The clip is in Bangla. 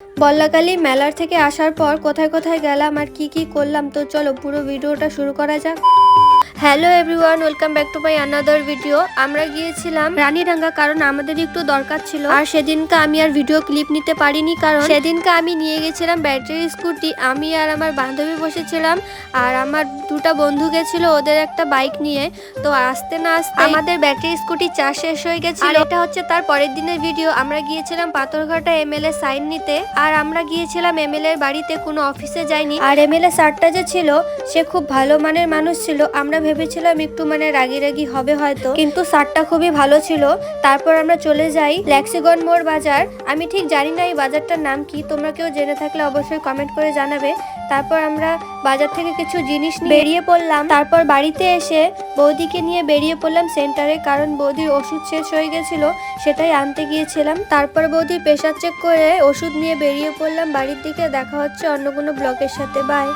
বল্লাকালী মেলার থেকে আসার পর কোথায় কোথায় গেলাম আর কি করলাম, তো চলো পুরো ভিডিওটা শুরু করা যাক। Hello everyone, welcome back to my another video. আমরা গিয়েছিলাম রানীডাঙ্গা, কারণ আমাদের একটু দরকার ছিল। আর সেদিনকে আমি আর ভিডিও ক্লিপ নিতে পারিনি, কারণ সেদিনকে আমি নিয়ে গেছিলাম ব্যাটারি স্কুটি। আমি আর আমার বান্ধবী বসেছিলাম, আর আমার দুটা বন্ধু গেছিল ওদের একটা বাইক নিয়ে। তো আসতে না আসতে আমাদের ব্যাটারি স্কুটি চার্জ শেষ হয়ে গেছে। আর এটা হচ্ছে তার পরের দিনের ভিডিও। আমরা গিয়েছিলাম পাথরঘাটা এমএলএ সাইন নিতে, আর আমরা গিয়েছিলাম এমএলএ এর বাড়িতে, কোনো অফিসে যাইনি। আর এমএলএ স্যারটা যে ছিল সে খুব ভালো মানের মানুষ ছিল। আমরা ভেবেছিলাম একটু রাগি হবে হয়তো, কিন্তু স্যারটা খুবই ভালো ছিল। তারপর আমরা চলে যাই লেক্সিগন মোড় বাজার। আমি ঠিক জানি না এই বাজারটার নাম কি, তোমরা কেউ জেনে থাকলে অবশ্যই কমেন্ট করে জানাবে। তারপর আমরা বাজার থেকে কিছু জিনিস নিয়ে বেরিয়ে পড়লাম। তারপর বাড়িতে এসে বৌদিকে নিয়ে বেরিয়ে পড়লাম সেন্টারে, কারণ বৌদির ওষুধ শেষ হয়ে গেছিল, সেটাই আনতে গিয়েছিলাম। তারপর বৌদির প্রেশার চেক করে ওষুধ নিয়ে বেরিয়ে পড়লাম বাড়ির দিকে। দেখা হচ্ছে অন্য কোনো ব্লগের সাথে, বাই।